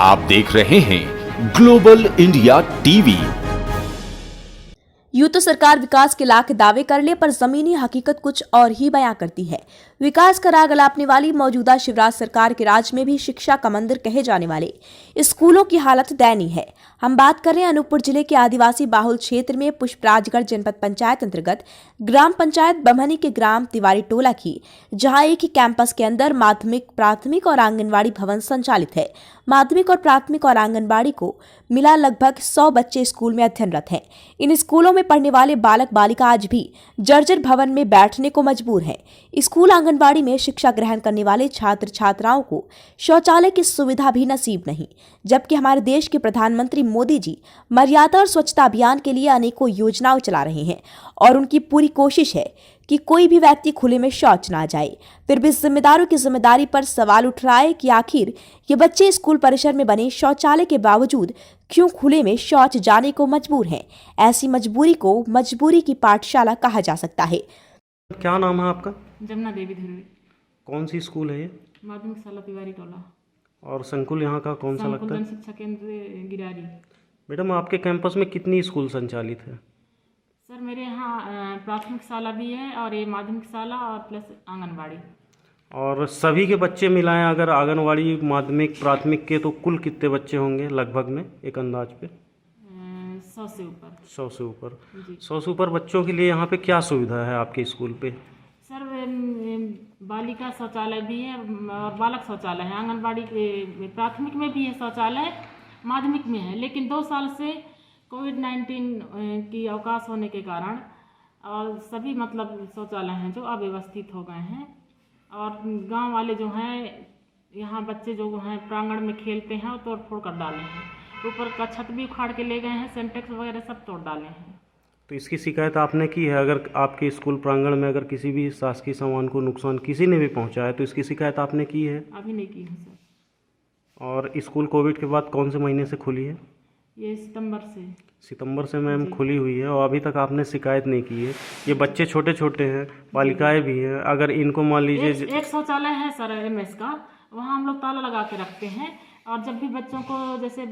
आप देख रहे हैं ग्लोबल इंडिया टीवी। यूं तो सरकार विकास के लाख दावे कर ले, पर जमीनी हकीकत कुछ और ही बयां करती है। विकास का राग अलापने वाली मौजूदा शिवराज सरकार के राज में भी शिक्षा का मंदिर कहे जाने वाले स्कूलों की हालत दयनीय है। हम बात कर रहे हैं अनूपपुर जिले के आदिवासी बाहुल क्षेत्र में पुष्पराजगढ़ जनपद पंचायत अंतर्गत ग्राम पंचायत बमहनी के ग्राम तिवारी टोला की, जहां एक ही कैंपस के अंदर माध्यमिक, प्राथमिक और आंगनबाड़ी भवन संचालित है। माध्यमिक और प्राथमिक और आंगनबाड़ी को मिला लगभग 100 बच्चे स्कूल में अध्ययनरत हैं। इन स्कूलों में पढ़ने वाले बालक बालिका आज भी जर्जर भवन में बैठने को मजबूर हैं। स्कूल आंगनबाड़ी में शिक्षा ग्रहण करने वाले छात्र छात्राओं को शौचालय की सुविधा भी नसीब नहीं, जबकि हमारे देश के प्रधानमंत्री मोदी जी मर्यादा और स्वच्छता अभियान के लिए अनेकों योजनाएं चला रहे हैं और उनकी पूरी कोशिश है कि कोई भी व्यक्ति खुले में शौच ना जाए। फिर भी जिम्मेदारों की जिम्मेदारी पर सवाल उठ रहा है कि आखिर ये बच्चे स्कूल परिसर में बने शौचालय के बावजूद क्यों खुले में शौच जाने को मजबूर हैं। ऐसी मजबूरी को मजबूरी की पाठशाला कहा जा सकता है। क्या नाम है आपका? जमुना देवी ध्रुवी। कौन सी स्कूल है ये? माध्यमिक शाला तिवारी टोला। और संकुल यहाँ का कौन सा लगता है? शिक्षा केंद्र गिरारी। मैडम, आपके कैंपस में कितनी स्कूल संचालित है? सर, मेरे यहाँ प्राथमिक शाला भी है और ये माध्यमिक शाला और प्लस आंगनबाड़ी। और सभी के बच्चे मिलाएं अगर आंगनवाड़ी, माध्यमिक, प्राथमिक के, तो कुल कितने बच्चे होंगे लगभग में, एक अंदाज पे? 100 से ऊपर। 100 से ऊपर। जी। 100 से ऊपर बच्चों के लिए यहाँ पे क्या सुविधा है आपके स्कूल पे? सर, बालिका शौचालय भी है और बालक शौचालय है। आंगनबाड़ी के प्राथमिक में भी है शौचालय, माध्यमिक में है, लेकिन 2 साल से कोविड-19 की अवकाश होने के कारण और सभी मतलब शौचालय हैं जो अव्यवस्थित हो गए हैं। और गांव वाले जो हैं, यहाँ बच्चे जो हैं प्रांगण में खेलते हैं और तोड़ फोड़ कर डाले हैं। ऊपर का छत भी उखाड़ के ले गए हैं, सेंटेक्स वगैरह सब तोड़ डाले हैं। तो इसकी शिकायत आपने की है? अगर आपके स्कूल प्रांगण में अगर किसी भी शासकीय सामान को नुकसान किसी ने भी पहुँचाया तो इसकी शिकायत आपने की है? अभी नहीं की है सर। और स्कूल कोविड के बाद कौन से महीने से खुली है? ये सितंबर से। सितंबर से मैम खुली हुई है और अभी तक आपने शिकायत नहीं की है। ये बच्चे छोटे छोटे हैं, बालिकाएं भी हैं, अगर इनको मान लीजिए एक शौचालय है सर एमएस का, वहाँ हम लोग ताला लगा के रखते हैं और जब भी बच्चों को जैसे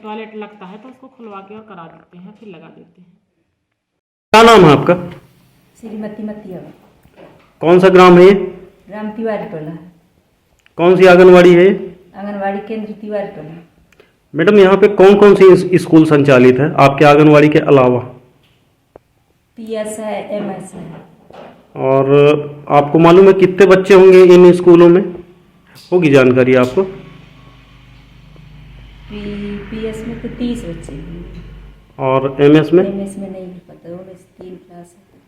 टॉयलेट लगता है तो उसको खुलवा के और करा देते हैं, फिर लगा देते हैं। क्या नाम है आपका? श्रीमती मतिया। कौन सा ग्राम है ये? ग्राम तिवारी टोला। कौन सी आंगनवाड़ी है? आंगनबाड़ी केंद्र तिवारी टोला। मैडम, यहाँ पे कौन कौन सी स्कूल संचालित है आपके आंगनवाड़ी के अलावा? पीएस है, एमएस है। और आपको मालूम है कितने बच्चे होंगे इन स्कूलों में? होगी जानकारी आपको? पीएस में तो 30 बच्चे हैं। और एमएस में? एमएस में नहीं पता, उनमें 3 क्लास है।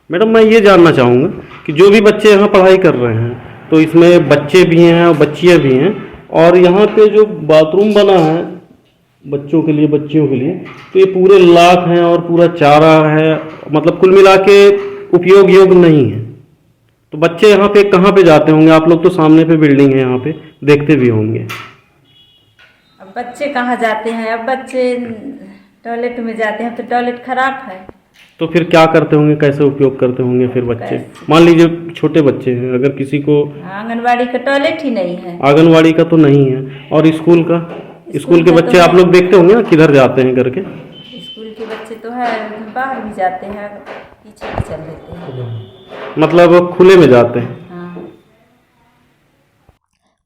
मैडम, मैं ये जानना चाहूँगा कि जो भी बच्चे यहाँ पढ़ाई कर रहे हैं तो इसमें बच्चे भी हैं और बच्चियाँ भी हैं, और यहाँ पे जो बाथरूम बना है बच्चों के लिए, बच्चियों के लिए, तो ये पूरे लाख हैं और पूरा चारा है, मतलब कुल मिला के उपयोग योग्य नहीं है। तो बच्चे यहाँ पे कहाँ पे जाते होंगे? आप लोग तो सामने पे बिल्डिंग है, यहाँ पे देखते भी होंगे। अब बच्चे कहाँ जाते हैं? अब बच्चे टॉयलेट में जाते हैं तो टॉयलेट खराब है। तो फिर क्या करते होंगे, कैसे उपयोग करते होंगे फिर बच्चे? मान लीजिए छोटे बच्चे हैं, अगर किसी को आंगनबाड़ी का टॉयलेट ही नहीं है। आंगनबाड़ी का तो नहीं है, और स्कूल का? स्कूल के बच्चे आप लोग देखते होंगे ना किधर जाते हैं करके? स्कूल के बच्चे तो है, बाहर भी जाते हैं, पीछे भी चल देते हैं, मतलब खुले में जाते हैं। हाँ।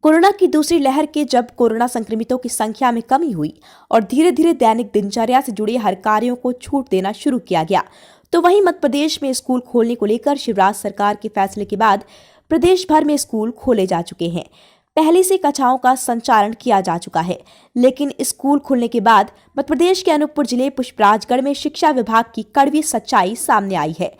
कोरोना की दूसरी लहर के जब कोरोना संक्रमितों की संख्या में कमी हुई और धीरे धीरे दैनिक दिनचर्या से जुड़े हर कार्यों को छूट देना शुरू किया गया, तो वहीं मध्य प्रदेश में स्कूल खोलने को लेकर शिवराज सरकार के फैसले के बाद प्रदेश भर में स्कूल खोले जा चुके हैं। पहले से कक्षाओं का संचालन किया जा चुका है, लेकिन स्कूल खुलने के बाद मध्य प्रदेश के अनूपपुर जिले पुष्पराजगढ़ में शिक्षा विभाग की कड़वी सच्चाई सामने आई है।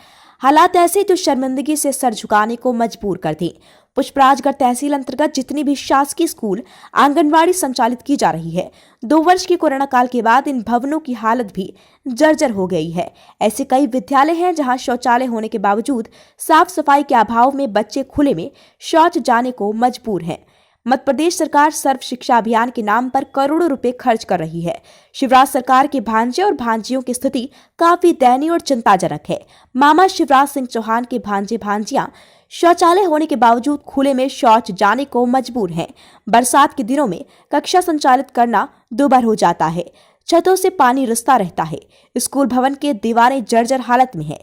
हालात ऐसे जो शर्मिंदगी से सर झुकाने को मजबूर कर दें। पुष्पराजगढ़ तहसील अंतर्गत जितनी भी शासकीय स्कूल, आंगनबाड़ी संचालित की जा रही है, 2 वर्ष के कोरोना काल के बाद इन भवनों की हालत भी जर्जर हो गई है। ऐसे कई विद्यालय हैं जहां शौचालय होने के बावजूद साफ सफाई के अभाव में बच्चे खुले में शौच जाने को मजबूर हैं। मध्य प्रदेश सरकार सर्व शिक्षा अभियान के नाम पर करोड़ों रुपए खर्च कर रही है। शिवराज सरकार के भांजे और भांजियों की स्थिति काफी दयनीय और चिंताजनक है। मामा शिवराज सिंह चौहान के भांजे भांजियां शौचालय होने के बावजूद खुले में शौच जाने को मजबूर हैं। बरसात के दिनों में कक्षा संचालित करना दुभर हो जाता है। छतों से पानी रिसता रहता है। स्कूल भवन के दीवारें जर्जर हालत में है।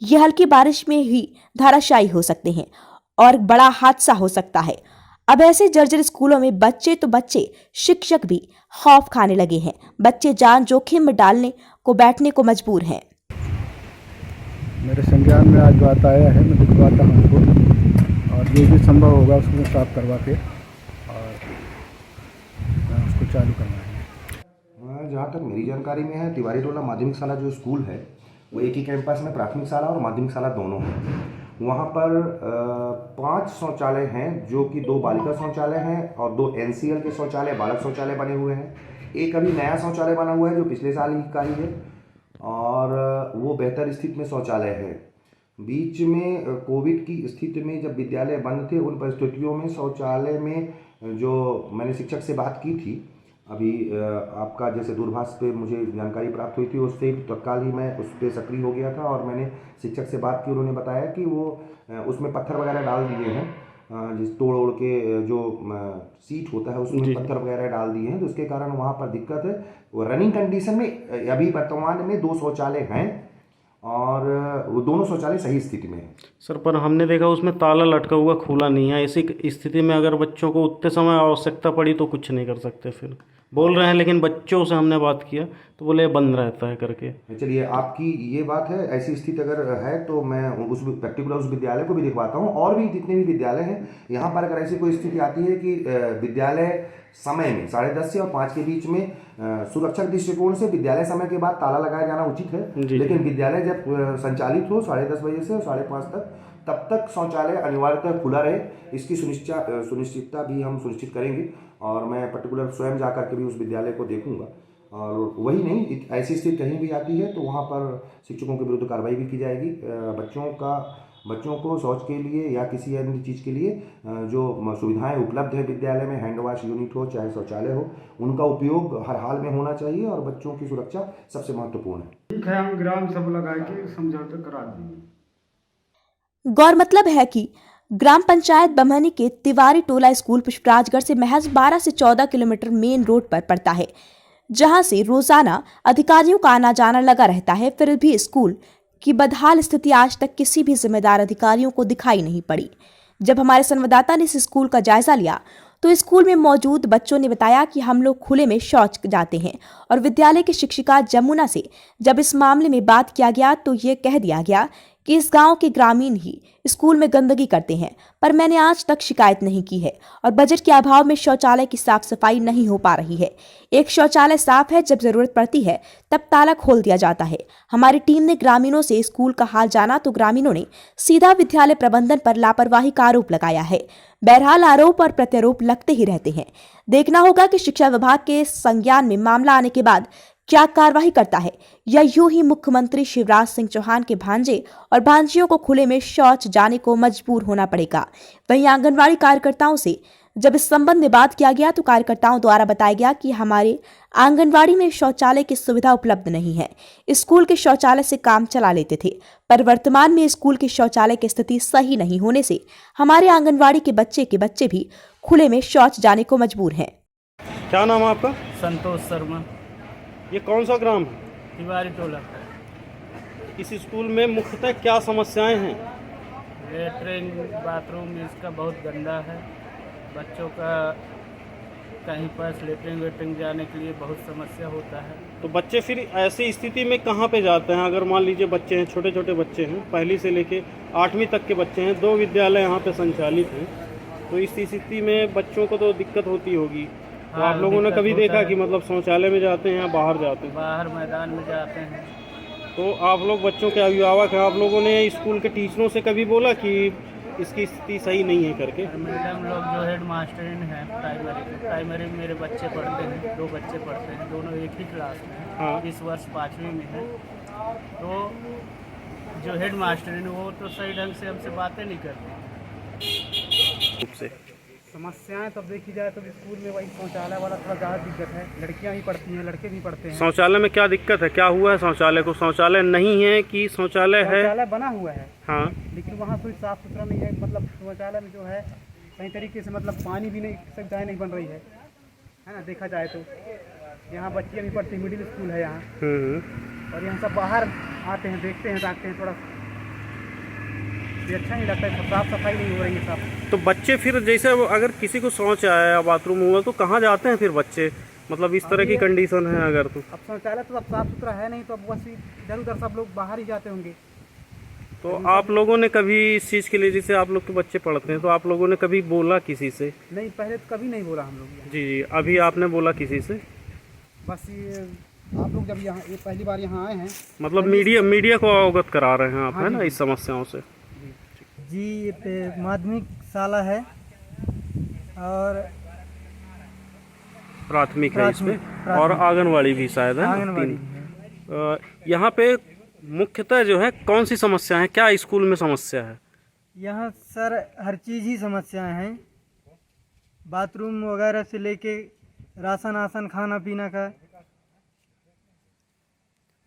ये हल्की बारिश में ही धाराशायी हो सकते हैं और बड़ा हादसा हो सकता है। अब ऐसे जर्जर स्कूलों में बच्चे तो बच्चे, शिक्षक भी खौफ खाने लगे हैं। बच्चे जान जोखिम में डालने को बैठने को मजबूर हैं। मेरे संज्ञान में आज बात आया है, मैं दिखवाता हूँ उनको और जो भी संभव होगा उसको साफ करवा के और मैं उसको चालू करवाएंगे। जहाँ तक मेरी जानकारी में है, तिवारी टोला माध्यमिक शाला जो स्कूल है वो एक ही कैंपस में प्राथमिक शाला और माध्यमिक शाला दोनों हैं। वहाँ पर 5 शौचालय हैं, जो कि 2 बालिका शौचालय हैं और 2 NCL के शौचालय, बालक शौचालय बने हुए हैं। एक अभी नया शौचालय बना हुआ है जो पिछले साल ही का ही है और वो बेहतर स्थिति में शौचालय है। बीच में कोविड की स्थिति में जब विद्यालय बंद थे, उन परिस्थितियों में शौचालय में जो मैंने शिक्षक से बात की थी, अभी आपका जैसे दूरभाष पे मुझे जानकारी प्राप्त हुई थी, उससे तत्काल ही मैं उस पर सक्रिय हो गया था और मैंने शिक्षक से बात की। उन्होंने बताया कि वो उसमें पत्थर वगैरह डाल दिए हैं, जिस तोड़ ओड़ के जो सीट होता है उसमें पत्थर वगैरह डाल दिए हैं, तो उसके कारण वहाँ पर दिक्कत है। वो रनिंग कंडीशन में अभी वर्तमान में 2 शौचालय हैं और वो दोनों शौचालय सही स्थिति में है। सर, पर हमने देखा उसमें ताला लटका हुआ खुला नहीं है। ऐसी स्थिति में अगर बच्चों को उतने समय आवश्यकता पड़ी तो कुछ नहीं कर सकते। फिर बोल रहे हैं, लेकिन बच्चों से हमने बात किया तो बोले बंद रहता है करके। चलिए, आपकी ये बात है, ऐसी स्थिति अगर है तो मैं उस पर्टिकुलर उस विद्यालय को भी दिखवाता हूँ और भी जितने भी विद्यालय हैं यहाँ पर अगर ऐसी कोई स्थिति आती है कि विद्यालय समय में 10:30 से और 5 के बीच में सुरक्षा दृष्टिकोण से विद्यालय समय के बाद ताला लगाया जाना उचित है। लेकिन विद्यालय जब संचालित हो 10:30 बजे से 5:30 तक, तब तक शौचालय अनिवार्यतः खुला रहे, इसकी सुनिश्चितता भी हम सुनिश्चित करेंगे और मैं पर्टिकुलर स्वयं जाकर के भी उस विद्यालय को देखूंगा। और वही नहीं, ऐसी स्थिति कहीं भी आती है तो वहाँ पर शिक्षकों के विरुद्ध कार्रवाई भी की जाएगी। बच्चों को शौच के लिए या किसी अन्य चीज़ के लिए जो सुविधाएं उपलब्ध है विद्यालय में, हैंड वॉश यूनिट हो चाहे शौचालय हो, उनका उपयोग हर हाल में होना चाहिए और बच्चों की सुरक्षा सबसे महत्वपूर्ण है। ठीक है, हम ग्राम सभा लगा के समझौता करा देंगे। गौर मतलब है कि ग्राम पंचायत बमहनी के तिवारी टोला स्कूल पुष्पराजगढ़ से महज 12 से 14 किलोमीटर मेन रोड पर पड़ता है, जहां से रोजाना अधिकारियों का आना जाना लगा रहता है। फिर भी स्कूल की बदहाल स्थिति आज तक किसी भी जिम्मेदार अधिकारियों को दिखाई नहीं पड़ी। जब हमारे संवाददाता ने इस स्कूल का जायजा लिया तो स्कूल में मौजूद बच्चों ने बताया कि हम लोग खुले में शौच जाते हैं और विद्यालय की शिक्षिका जमुना से जब इस मामले में बात किया गया तो ये कह दिया गया कि इस गांव के ग्रामीण ही स्कूल में गंदगी करते हैं, पर मैंने आज तक शिकायत नहीं की है और बजट के अभाव में शौचालय की साफ सफाई नहीं हो पा रही है। एक शौचालय साफ है, जब जरूरत पड़ती है तब ताला खोल दिया जाता है। हमारी टीम ने ग्रामीणों से स्कूल का हाल जाना तो ग्रामीणों ने सीधा विद्यालय प्रबंधन पर लापरवाही का आरोप लगाया है। बहरहाल आरोप और प्रत्यारोप लगते ही रहते हैं। देखना होगा कि शिक्षा विभाग के संज्ञान में मामला आने के बाद क्या कार्रवाई करता है या यूं ही मुख्यमंत्री शिवराज सिंह चौहान के भांजे और भांजियों को खुले में शौच जाने को मजबूर होना पड़ेगा। वहीं आंगनवाड़ी कार्यकर्ताओं से जब इस संबंध में बात किया गया तो कार्यकर्ताओं द्वारा बताया गया कि हमारे आंगनवाड़ी में शौचालय की सुविधा उपलब्ध नहीं है। स्कूल के शौचालय से काम चला लेते थे, पर वर्तमान में स्कूल के शौचालय की स्थिति सही नहीं होने से हमारे आंगनवाड़ी के बच्चे भी खुले में शौच जाने को मजबूर हैं। क्या नाम है आपका? संतोष शर्मा। ये कौन सा ग्राम है? तिवारी टोला। इस स्कूल में मुख्यतः क्या समस्याएं हैं? लेटरिन बाथरूम इसका बहुत गंदा है। बच्चों का कहीं पर लेटरिन वेटरिन जाने के लिए बहुत समस्या होता है। तो बच्चे फिर ऐसी स्थिति में कहाँ पे जाते हैं? अगर मान लीजिए बच्चे हैं, छोटे छोटे बच्चे हैं, पहली से लेके 8वीं तक के बच्चे हैं, 2 विद्यालय यहाँ पे संचालित हैं, तो इस स्थिति में बच्चों को तो दिक्कत होती होगी। तो हाँ, आप लोगों ने कभी देखा है। कि मतलब शौचालय में जाते हैं या बाहर जाते हैं? बाहर मैदान में जाते हैं। तो आप लोग बच्चों के अभिभावक हैं, आप लोगों ने स्कूल के टीचरों से कभी बोला कि इसकी स्थिति सही नहीं है करके? मैडम लोग जो हेड मास्टरिन है प्राइमरी में मेरे बच्चे पढ़ते हैं, 2 बच्चे पढ़ते हैं, दोनों एक ही क्लास में हैं। हाँ। इस वर्ष 5वीं में है। तो जो हेड मास्टरिन वो तो सही ढंग से हमसे बातें नहीं करते। रूप से समस्याएं तब देखी जाए तो स्कूल में वही शौचालय वाला थोड़ा ज़्यादा दिक्कत है। लड़कियां भी पढ़ती हैं, लड़के भी पढ़ते हैं। शौचालय में क्या दिक्कत है, क्या हुआ है शौचालय को? शौचालय नहीं है कि शौचालय है? शौचालय बना हुआ है, हाँ, लेकिन वहाँ कोई साफ़ सुथरा नहीं है। मतलब शौचालय में जो है सही तरीके से मतलब पानी भी नहीं, सुविधाएँ नहीं बन रही है ना। देखा जाए तो यहाँ बच्चियाँ भी पढ़ती, मिडिल स्कूल है यहाँ, और यहाँ सब बाहर आते हैं, देखते हैं, ताकते हैं, थोड़ा ये अच्छा नहीं लगता है, साफ सफाई नहीं हो रही है सब। तो बच्चे फिर जैसे वो अगर किसी को शौच आया या बाथरूम हुआ तो कहाँ जाते हैं फिर बच्चे? मतलब इस तरह की कंडीशन है अगर तो अब शौचालय तो अब साफ सुथरा है नहीं, तो अब बस इधर उधर सब लोग बाहर ही जाते होंगे। तो आप लोगों ने कभी इस चीज़ के लिए, जैसे आप लोग के बच्चे पढ़ते हैं, तो आप लोगों ने कभी बोला किसी से? नहीं, पहले तो कभी नहीं बोला हम लोग। जी जी, अभी आपने बोला किसी से? बस ये आप लोग जब यहाँ ये पहली बार यहाँ आए हैं, मतलब मीडिया को अवगत करा रहे हैं आप, है ना, इस समस्याओं से? जी, माध्यमिक शाला है और प्राथमिक है इसमें, और आंगनवाड़ी भी शायद है, आंगनवाड़ी। यहाँ पे मुख्यतः जो है कौन सी समस्या है, क्या स्कूल में समस्या है? यहाँ सर हर चीज़ ही समस्याएं हैं, बाथरूम वगैरह से लेके राशन आसन खाना पीना का।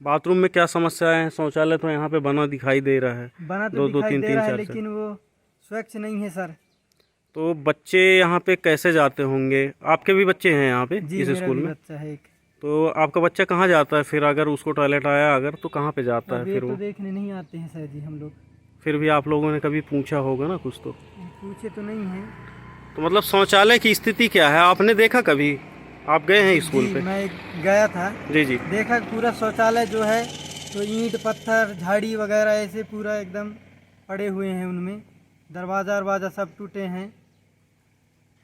बाथरूम में क्या समस्या है? शौचालय तो यहाँ पे बना दिखाई दे रहा है, बना तो दो दिखाई तीन दे तीन रहा है, चार लेकिन वो स्वच्छ नहीं है सर। तो बच्चे यहाँ पे कैसे जाते होंगे? आपके भी बच्चे हैं यहाँ पे जी, इस मेरा स्कूल भी में? बच्चा है एक। तो आपका बच्चा कहाँ जाता है फिर, अगर उसको टॉयलेट आया अगर, तो कहाँ पे जाता है अब ये फिर तो वो? देखने नहीं आते हैं सर जी हम लोग। फिर भी आप लोगों ने कभी पूछा होगा ना कुछ तो? पूछे तो नहीं है। तो मतलब शौचालय की स्थिति क्या है, आपने देखा कभी? आप गए हैं स्कूल जी, पे? मैं गया था, जी जी। देखा पूरा शौचालय जो है तो ईंट पत्थर झाड़ी वगैरह ऐसे पूरा एकदम पड़े हुए हैं, उनमें दरवाज़ा सब टूटे हैं,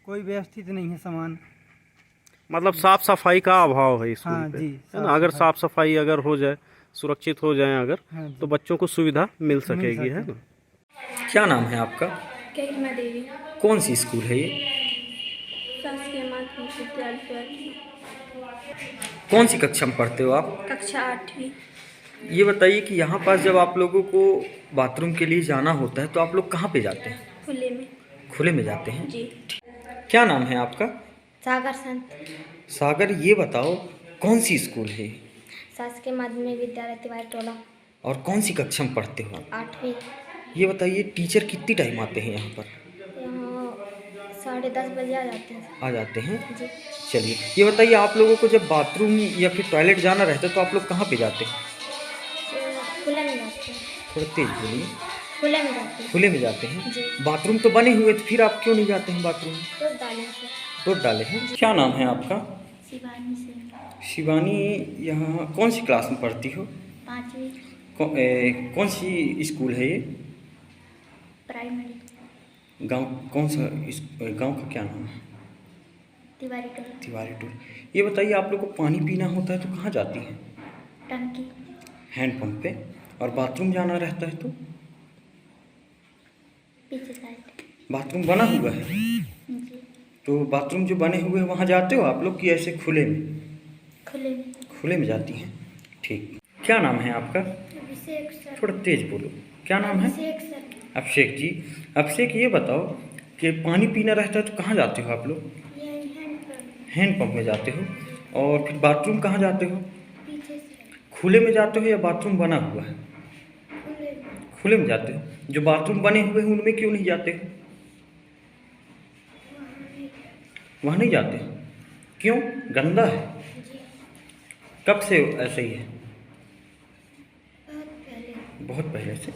कोई व्यवस्थित नहीं है सामान। मतलब साफ सफाई का अभाव है स्कूल हाँ पे, जी, है ना? अगर साफ सफाई अगर हो जाए, सुरक्षित हो जाए अगर, हाँ जी, तो बच्चों को सुविधा मिल सकेगी, है ना? क्या नाम है आपका? गरिमा देवी। कौन सी स्कूल है ये? शासकीय माध्यमिक विद्यालय। कौन सी कक्षा में पढ़ते हो आप? कक्षा 8वीं। ये बताइए कि यहाँ पास जब आप लोगों को बाथरूम के लिए जाना होता है तो आप लोग कहाँ पे जाते हैं? खुले में। खुले में जाते हैं जी। क्या नाम है आपका? सागर संत। सागर, ये बताओ कौन सी स्कूल है? शासकीय माध्यमिक विद्यालय तिवारी टोला। और कौन सी कक्षा में पढ़ते हो आप? 8वीं। ये बताइए टीचर कितनी टाइम आते हैं यहाँ पर? यहाँ 10:30 बजे आ जाते हैं। आ जाते हैं? जी। चलिए, ये बताइए आप लोगों को जब बाथरूम या फिर टॉयलेट जाना रहता है तो आप लोग कहाँ पे जाते हैं? खुले में जाते हैं। थोड़ा तेज बोलिए। खुले में जाते हैं। खुले में जाते हैं? जी। बाथरूम तो बने हुए, तो फिर आप क्यों नहीं जाते हैं बाथरूम? तो डाले से। तो डाले हैं। क्या नाम है आपका? शिवानी से। शिवानी, यहाँ कौन सी क्लास में पढ़ती हो? 5वीं। कौन सी स्कूल है ये? प्राइमरी। गांव कौन सा? इस गांव का क्या नाम है? तिवारी टोला। तिवारी टोला। ये बताइए आप लोग को पानी पीना होता है तो कहाँ जाती हैं? टंकी। हैंडपम्प पे। और बाथरूम जाना रहता है तो? पीछे साइड। बाथरूम बना हुआ है? जी। तो बाथरूम जो बने हुए हैं वहाँ जाते हो आप लोग कि ऐसे खुले में? खुले में। खुले में जाती हैं, ठीक। क्या नाम है आपका? अभिषेक सर। थोड़ा तेज बोलो। क्या नाम है? अभिषेक सर। अभिषेक जी। अभिषेक, ये बताओ कि पानी पीना रहता है तो कहाँ जाते हो आप लोग? हैंडपम्प में जाते हो। और फिर बाथरूम कहाँ जाते हो? पीछे से। खुले में जाते हो या बाथरूम बना हुआ है? खुले में जाते हो। जो बाथरूम बने हुए हैं उनमें क्यों नहीं जाते हो? वहाँ नहीं जाते हो? क्यों? गंदा है? कब से ऐसे ही है? बहुत पहले से।